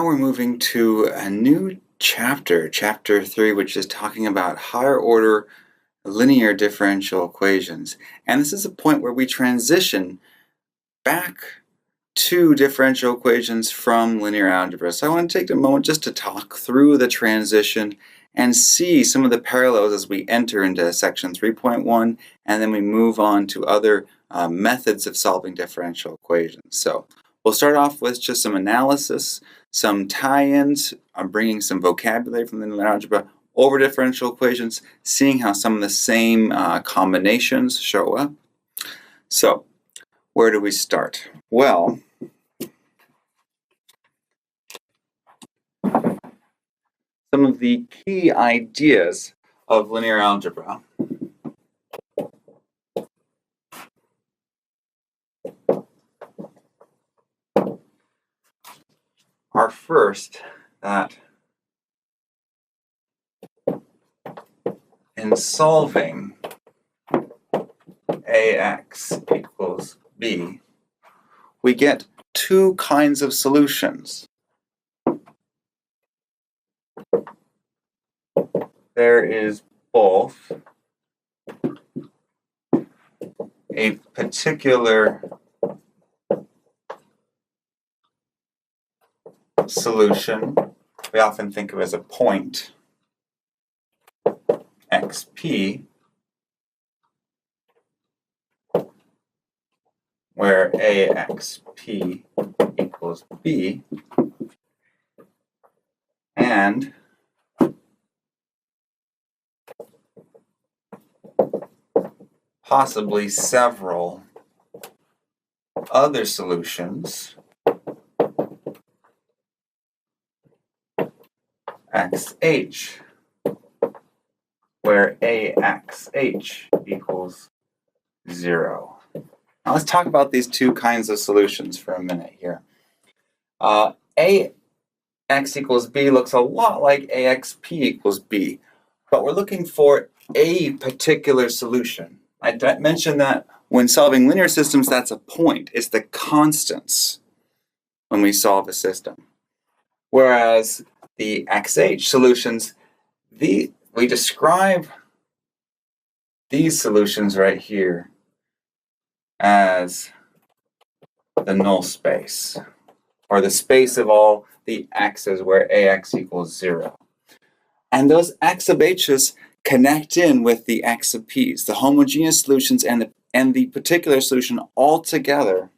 now we're moving to a new chapter, chapter 3, which is talking about higher order linear differential equations. And this is a point where we transition back to differential equations from linear algebra. So I want to take a moment just to talk through the transition and see some of the parallels as we enter into section 3.1, and then we move on to other methods of solving differential equations. So we'll start off with just some analysis, some tie-ins, bringing some vocabulary from linear algebra over differential equations, seeing how some of the same combinations show up. So where do we start? Well, some of the key ideas of linear algebra are first that in solving ax equals b, we get two kinds of solutions. There is both a particular solution we often think of as a point, xp, where axp equals b, and possibly several other solutions, xh, where axh equals 0. Now let's talk about these two kinds of solutions for a minute here. Ax equals b looks a lot like axp equals b, but we're looking for a particular solution. I mentioned that when solving linear systems, that's a point. It's the constants when we solve a system. Whereas the xh solutions, we describe these solutions right here as the null space, or the space of all the x's where ax equals 0. And those x of h's connect in with the x of p's, the homogeneous solutions and the particular solution all together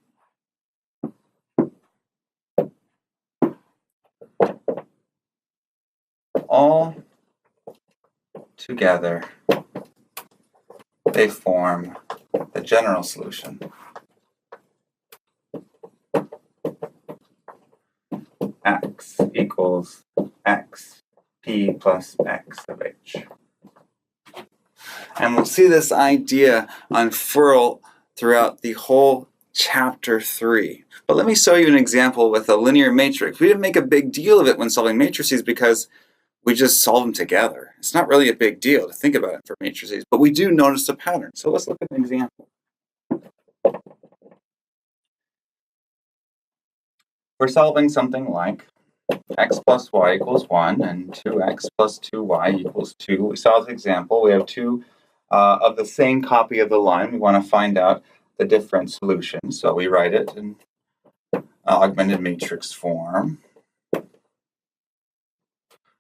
they form the general solution. X equals x p plus x of h. And we'll see this idea unfurl throughout the whole chapter 3. But let me show you an example with a linear matrix. We didn't make a big deal of it when solving matrices because we just solve them together. It's not really a big deal to think about it for matrices, but we do notice a pattern. So let's look at an example. We're solving something like x plus y equals 1 and 2x plus 2y equals 2. We saw this example. We have two of the same copy of the line. We want to find out the different solutions. So we write it in augmented matrix form.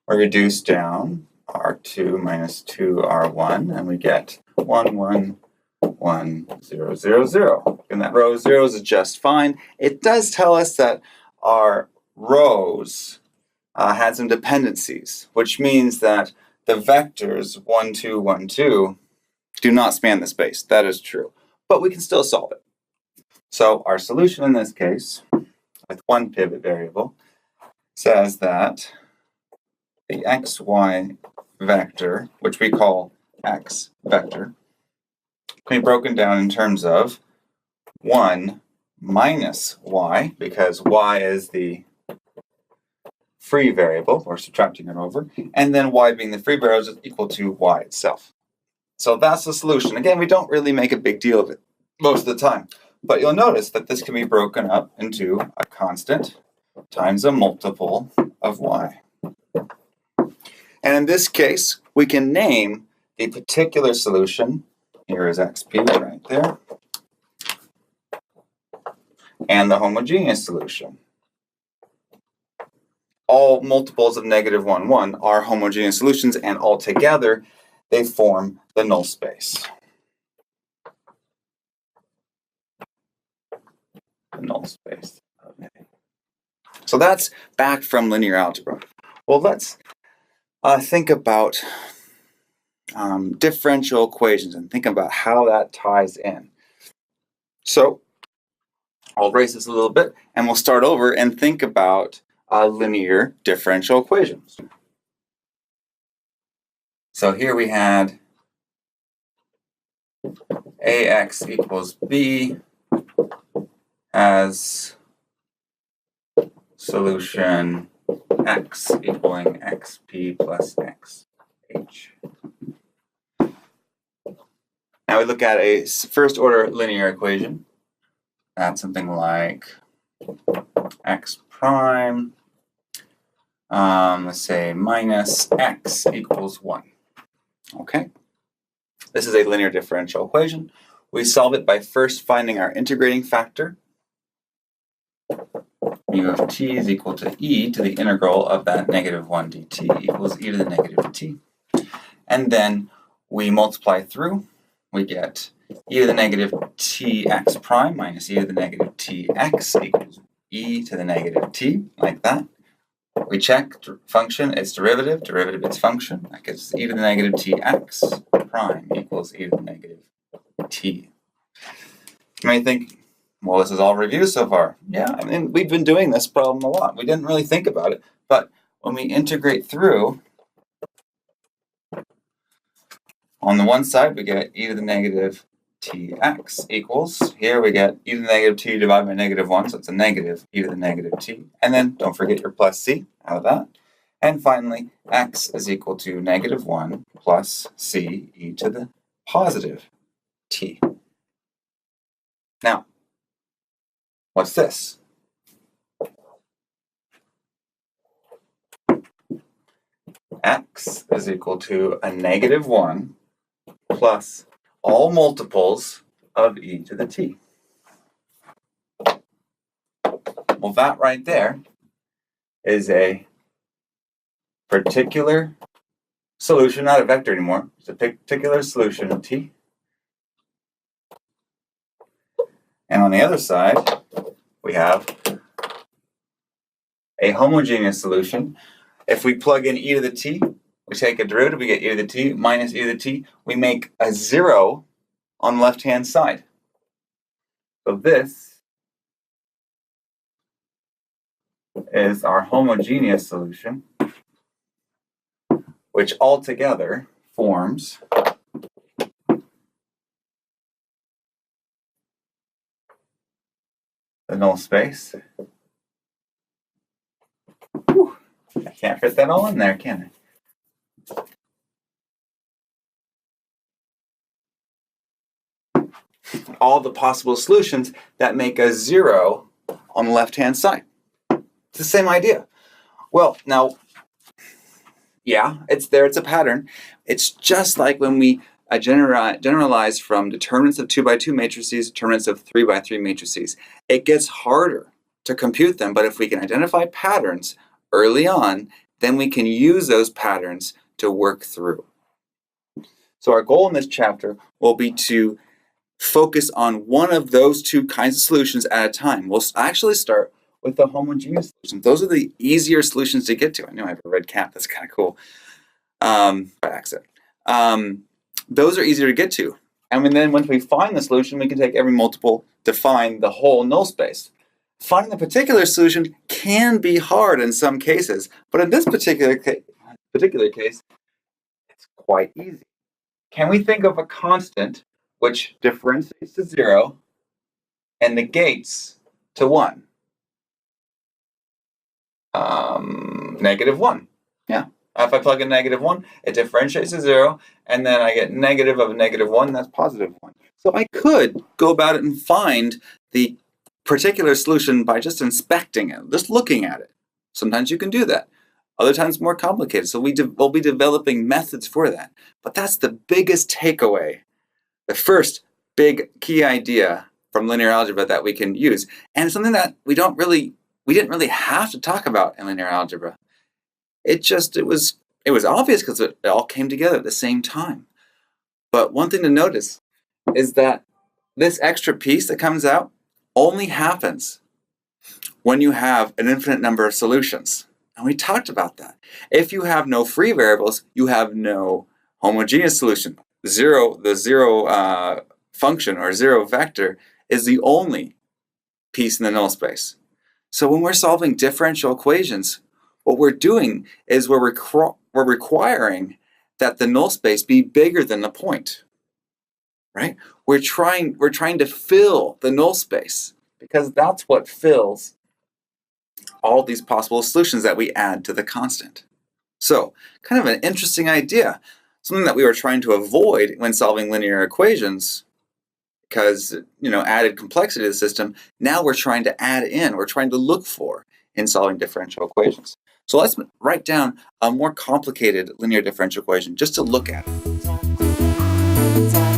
We reduce down R2 minus 2R1, and we get 1, 1, 1, 0, 0, 0. And that row of zeros is just fine. It does tell us that our rows had some dependencies, which means that the vectors 1, 2, 1, 2 do not span the space. That is true. But we can still solve it. So our solution in this case, with one pivot variable, says that the xy vector, which we call x vector, can be broken down in terms of 1 minus y, because y is the free variable, we're subtracting it over, and then y being the free variable is equal to y itself. So that's the solution. Again, we don't really make a big deal of it most of the time, but you'll notice that this can be broken up into a constant times a multiple of y. And in this case, we can name the particular solution, here is xp right there, and the homogeneous solution. All multiples of negative 1, 1 are homogeneous solutions, and altogether they form the null space. The null space. Okay. So that's back from linear algebra. Well, let's think about differential equations and think about how that ties in. So I'll erase this a little bit, and we'll start over and think about linear differential equations. So here we had ax equals b as solution x equaling xp plus xh. Now we look at a first order linear equation. That's something like x prime, let's say minus x equals 1. Okay? This is a linear differential equation. We solve it by first finding our integrating factor. Mu of t is equal to e to the integral of that negative 1 dt equals e to the negative t. And then we multiply through. We get e to the negative tx prime minus e to the negative tx equals e to the negative t, like that. We check function, its derivative, its function. That gives e to the negative tx prime equals e to the negative t. You may think, well, this is all review so far. Yeah, I mean, we've been doing this problem a lot. We didn't really think about it, but when we integrate through, on the one side, we get e to the negative tx equals, here we get e to the negative t divided by negative 1, so it's a negative e to the negative t. And then don't forget your plus c out of that. And finally, x is equal to negative 1 plus c e to the positive t. Now, what's this? X is equal to a negative 1 plus all multiples of e to the t. Well, that right there is a particular solution, not a vector anymore. It's a particular solution of t. And on the other side, we have a homogeneous solution. If we plug in e to the t, we take a derivative, we get e to the t minus e to the t. We make a 0 on the left-hand side. So this is our homogeneous solution, which altogether forms the null space. Whew. I can't fit that all in there, can I? All the possible solutions that make a 0 on the left-hand side. It's the same idea. Well, now, yeah, it's there, it's a pattern. It's just like when we generalize from determinants of 2x2 matrices, determinants of 3x3 matrices. It gets harder to compute them, but if we can identify patterns early on, then we can use those patterns to work through. So our goal in this chapter will be to focus on one of those two kinds of solutions at a time. We'll actually start with the homogeneous solution. Those are the easier solutions to get to. I know I have a red cap. That's kind of cool. By accident. Those are easier to get to. And then once we find the solution, we can take every multiple to find the whole null space. Finding the particular solution can be hard in some cases, but in this particular case, it's quite easy. Can we think of a constant which differentiates to 0 and negates to 1? Negative 1. Yeah. If I plug in negative 1, it differentiates to 0, and then I get negative of a negative 1, that's positive 1. So I could go about it and find the particular solution by just inspecting it, just looking at it. Sometimes you can do that. Other times more complicated. So we'll be developing methods for that. But that's the biggest takeaway. The first big key idea from linear algebra that we can use. And something that we didn't really have to talk about in linear algebra. It was obvious because it all came together at the same time. But one thing to notice is that this extra piece that comes out only happens when you have an infinite number of solutions. And we talked about that. If you have no free variables, you have no homogeneous solution. The zero function or zero vector is the only piece in the null space. So when we're solving differential equations, what we're doing is we're requiring that the null space be bigger than the point. Right? We're trying to fill the null space because that's what fills all these possible solutions that we add to the constant. So, kind of an interesting idea, something that we were trying to avoid when solving linear equations because, added complexity to the system. Now we're trying to add in, we're trying to look for in solving differential equations. So let's write down a more complicated linear differential equation just to look at it.